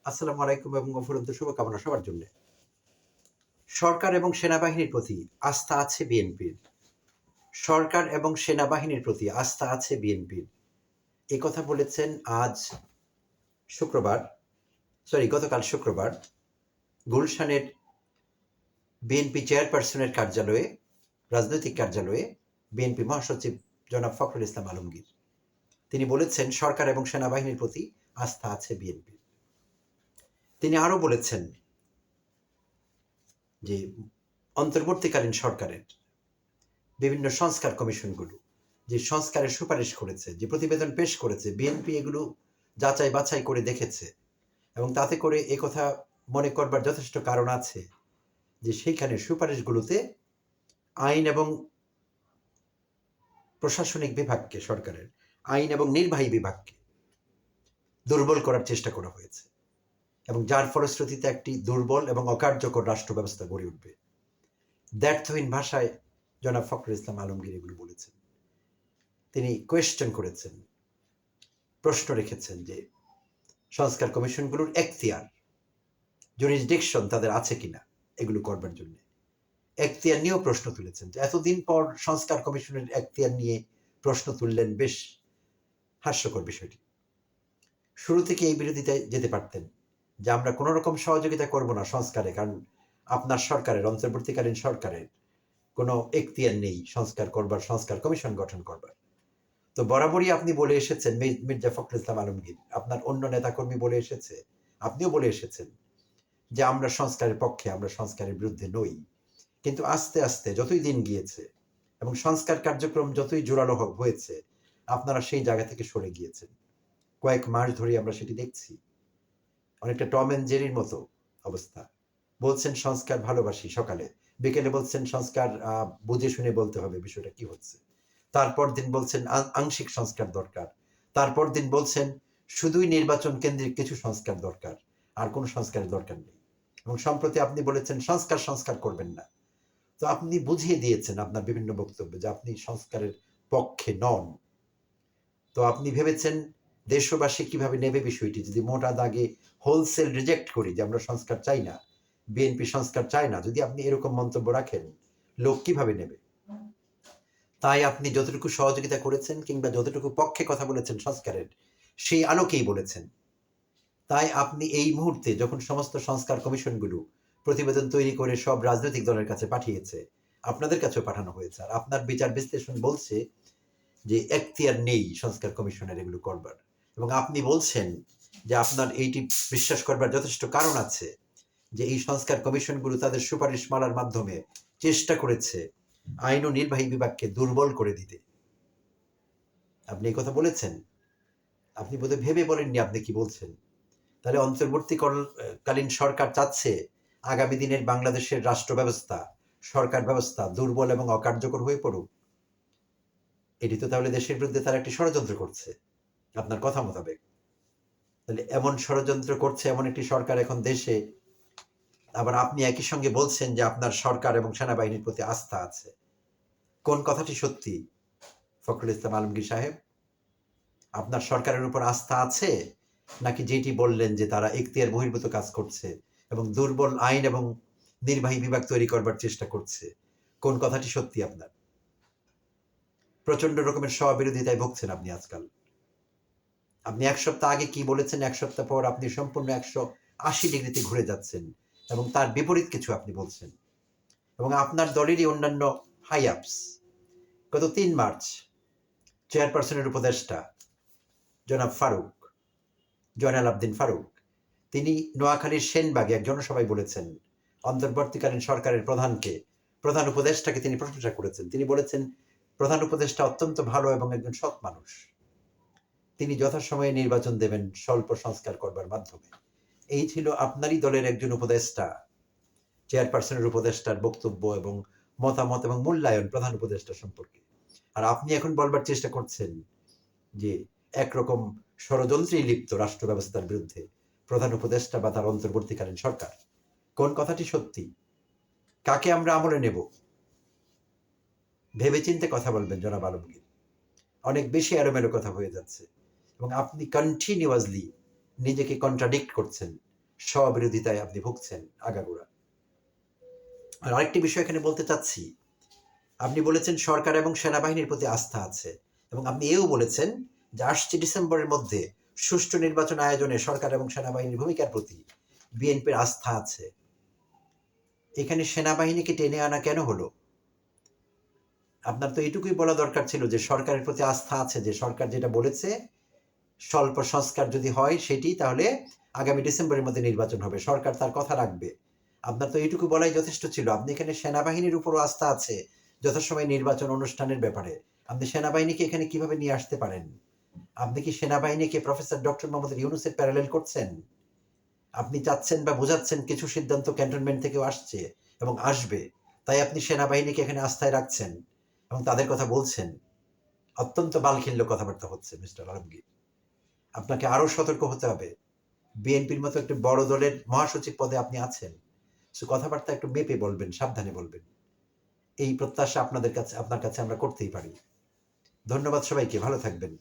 আসসালামু আলাইকুম এবং অফুরন্ত শুভকামনা সবার জন্য। সরকার এবং সেনাবাহিনীর প্রতি আস্থা আছে বিএনপির। সরকার এবং সেনাবাহিনীর প্রতি আস্থা আছে বিএনপির। এ কথা বলেছেন আজ শুক্রবার, গতকাল শুক্রবার গুলশানের বিএনপি চেয়ারপারসনের কার্যালয়ে, রাজনৈতিক কার্যালয়ে বিএনপি মহাসচিব জনাব ফখরুল ইসলাম আলমগীর। তিনি বলেছেন সরকার এবং সেনাবাহিনীর প্রতি আস্থা আছে বিএনপির। তিনি আরও বলেছেন যে অন্তর্বর্তীকালীন সরকারের বিভিন্ন সংস্কার কমিশনগুলো যে সংস্কারের সুপারিশ করেছে, যে প্রতিবেদন পেশ করেছে, বিএনপি এগুলো যাচাই বাছাই করে দেখেছে এবং তাতে করে একথা মনে করবার যথেষ্ট কারণ আছে যে সেইখানে সুপারিশগুলোতে আইন এবং প্রশাসনিক বিভাগকে, সরকারের আইন এবং নির্বাহী বিভাগকে দুর্বল করার চেষ্টা করা হয়েছে এবং যার ফলশ্রুতিতে একটি দুর্বল এবং অকার্যকর রাষ্ট্র ব্যবস্থা গড়ে উঠবে। দ্ব্যর্থহীন ভাষায় জনাব ফখরুল ইসলাম আলমগীর এগুলো বলেছেন। তিনি কোয়েশ্চেন করেছেন, প্রশ্ন রেখেছেন যে সংস্কার কমিশনগুলোর এখতিয়ার, জুরিসডিকশন তাদের আছে কিনা এগুলো করবার জন্য। এখতিয়ার নিয়েও প্রশ্ন তুলেছেন যে এতদিন পর সংস্কার কমিশনের এখতিয়ার নিয়ে প্রশ্ন তুললেন, বেশ হাস্যকর বিষয়টি। শুরু থেকে এই বিরোধিতায় যেতে পারতেন যে আমরা কোনো রকম সহযোগিতা করব না সংস্কারে, কারণ আপনার সরকারের, অন্তর্বর্তীকালীন সরকারের কোনো এখতিয়ার নেই সংস্কার করবার, সংস্কার কমিশন গঠন করবার। তো বরাবরই আপনি বলে এসেছেন, মির্জা ফখরুল ইসলাম আলমগীর, আপনার অন্য নেতাকর্মী বলে এসেছে, আপনিও বলে এসেছেন যে আমরা সংস্কারের পক্ষে, আমরা সংস্কারের বিরুদ্ধে নই। কিন্তু আস্তে আস্তে যতই দিন গিয়েছে এবং সংস্কার কার্যক্রম যতই জোরালো হয়েছে, আপনারা সেই জায়গা থেকে সরে গিয়েছেন। কয়েক মাস ধরে আমরা সেটি দেখছি। অনেকটা টম এন্ড জেরির মতো অবস্থা। বলছেন সংস্কার ভালোবাসি সকালে, বিকেলে বলছেন সংস্কার বুঝে শুনে বলতে হবে বিষয়টা কি হচ্ছে। তারপর দিন বলছেন আংশিক সংস্কার দরকার। তারপর দিন বলছেন শুধুই নির্বাচন কেন্দ্রিক কিছু সংস্কার দরকার, আর কোনো সংস্কারের দরকার নেই। এবং সম্প্রতি আপনি বলেছেন সংস্কার করবেন না। তো আপনি বুঝিয়ে দিয়েছেন আপনার বিভিন্ন বক্তব্যে যে আপনি সংস্কারের পক্ষে নন। তো আপনি ভেবেছেন দেশবাসী কিভাবে নেবে বিষয়টি, যদি মোটা দাগে হোলসেল রিজেক্ট করি যে আমরা সংস্কার চাই না, বিএনপি সংস্কার চায় না, যদি আপনি এরকম মন্তব্য রাখেন, লোক কিভাবে নেবে? তাই আপনি যতটুকু সহযোগিতা করেছেন কিংবা যতটুকু পক্ষে কথা বলেছেন সংস্কারের, সেই আলোকেই বলেছেন। তাই আপনি এই মুহূর্তে যখন সমস্ত সংস্কার কমিশনগুলো প্রতিবেদন তৈরি করে সব রাজনৈতিক দলের কাছে পাঠিয়েছে, আপনাদের কাছেও পাঠানো হয়েছে, আর আপনার বিচার বিশ্লেষণ বলছে যে এখতিয়ার নেই সংস্কার কমিশনের এগুলো করবার, এবং আপনি বলছেন যে আপনার এইটি বিশ্বাস করবার যথেষ্ট কারণ আছে যে এই সংস্কার কমিশনগুলো তাদের সুপারিশ মালার মাধ্যমে চেষ্টা করেছে আইন ও নির্বাহী বিভাগকে দুর্বল করে দিতে। আপনি এই কথা বলেছেন। আপনি বোধহয় ভেবে বলেননি আপনি কি বলছেন। তাহলে অন্তর্বর্তীকালীন সরকার চাচ্ছে আগামী দিনের বাংলাদেশের রাষ্ট্র ব্যবস্থা, সরকার ব্যবস্থা দুর্বল এবং অকার্যকর হয়ে পড়ুক। এটি তো তাহলে দেশের বিরুদ্ধে তারা একটি ষড়যন্ত্র করছে আপনার কথা মোতাবেক। তাহলে এমন ষড়যন্ত্র করছে এমন একটি সরকার এখন দেশে, আবার আপনি একই সঙ্গে বলছেন যে আপনার সরকার এবং সেনাবাহিনীর প্রতি আস্থা আছে। কোন কথাটি সত্যি ফখরুল ইসলাম আলমগীর সাহেব? আপনার সরকারের উপর আস্থা আছে, নাকি যেটি বললেন যে তারা এখতিয়ার বহির্ভূত কাজ করছে এবং দুর্বল আইন এবং নির্বাহী বিভাগ তৈরি করবার চেষ্টা করছে? কোন কথাটি সত্যি আপনার? প্রচন্ড রকমের স্ববিরোধিতায় ভুগছেন আপনি আজকাল। আপনি এক সপ্তাহ আগে কি বলেছেন, এক সপ্তাহ পর আপনি সম্পূর্ণ 180 ডিগ্রিতে ঘুরে যাচ্ছেন এবং তার বিপরীত কিছু আপনি বলছেন। এবং আপনার দলেরই অন্যান্য হাই আপস গত 3 মার্চ চেয়ারপারসনের উপদেষ্টা জনাব ফারুক, জয়নাল আবদিন ফারুক, তিনি নোয়াখালীর সেনবাগে এক জনসভায় বলেছেন অন্তর্বর্তীকালীন সরকারের প্রধানকে, প্রধান উপদেষ্টাকে তিনি প্রশংসা করেছেন। তিনি বলেছেন প্রধান উপদেষ্টা অত্যন্ত ভালো এবং একজন সৎ মানুষ। তিনি যথাসময়ে নির্বাচন দেবেন স্বল্প সংস্কার করবার মাধ্যমে। এই ছিল আপনারই দলের একজন উপদেষ্টা, চেয়ারপারসনের উপদেষ্টার বক্তব্য এবং মতামত এবং মূল্যায়ন প্রধান উপদেষ্টা সম্পর্কে। আর আপনি এখন বলবার চেষ্টা করছেন যে একরকম ষড়যন্ত্রে লিপ্ত রাষ্ট্র ব্যবস্থার বিরুদ্ধে প্রধান উপদেষ্টা বা তার অন্তর্বর্তীকালীন সরকার। কোন কথাটি সত্যি? কাকে আমরা আমলে নেব? ভেবেচিন্তে কথা বলবেন জনাব আলমগীর। অনেক বেশি এলোমেলো কথা হয়ে যাচ্ছে এবং আপনি কন্টিনিউয়াসলি নিজেকে কন্ট্রাডিক্ট করছেন। স্ববিরোধিতায় আপনি ভুগছেন আগাগোড়া। আর আরেকটি বিষয় এখানে বলতে চাচ্ছি, আপনি বলেছেন সরকার এবং সেনাবাহিনীর প্রতি আস্থা আছে, এবং আপনি এও বলেছেন যে আসছে ডিসেম্বরের মধ্যে সুষ্ঠু নির্বাচন আয়োজনে সরকার এবং সেনাবাহিনীর ভূমিকার প্রতি বিএনপির আস্থা আছে। এখানে সেনাবাহিনীকে টেনে আনা কেন হলো? আপনার তো এটুকুই বলা দরকার ছিল যে সরকারের প্রতি আস্থা আছে, যে সরকার যেটা বলেছে স্বল্প সংস্কার যদি হয় সেটি, তাহলে আগামী ডিসেম্বরের মধ্যে নির্বাচন হবে, সরকার তার কথা রাখবে। আপনার তো এইটুকু বলাই যথেষ্ট ছিল। আপনি এখানে সেনাবাহিনীর উপরও আস্থা আছে যথাসময়ে নির্বাচন অনুষ্ঠানের ব্যাপারে। আপনি সেনাবাহিনীকে এখানে কিভাবে নিয়ে আসতে পারেন? আপনি কি সেনাবাহিনীকে প্রফেসর ডক্টর মোহাম্মদ ইউনূসের প্যারালেল করছেন? আপনি চাচ্ছেন বা বোঝাচ্ছেন কিছু সিদ্ধান্ত ক্যান্টনমেন্ট থেকেও আসছে এবং আসবে, তাই আপনি সেনাবাহিনীকে এখানে আস্থায় রাখছেন এবং তাদের কথা বলছেন। অত্যন্ত বালখিল্য কথাবার্তা হচ্ছে মিস্টার আলমগীর। আপনাকে আরো সতর্ক হতে হবে। বিএনপির মতো একটি বড় দলের মহাসচিব পদে আপনি আছেন, সো কথাবার্তা একটু মেপে বলবেন, সাবধানে বলবেন। এই প্রত্যাশা আপনার কাছে আমরা করতেই পারি। ধন্যবাদ সবাইকে, ভালো থাকবেন।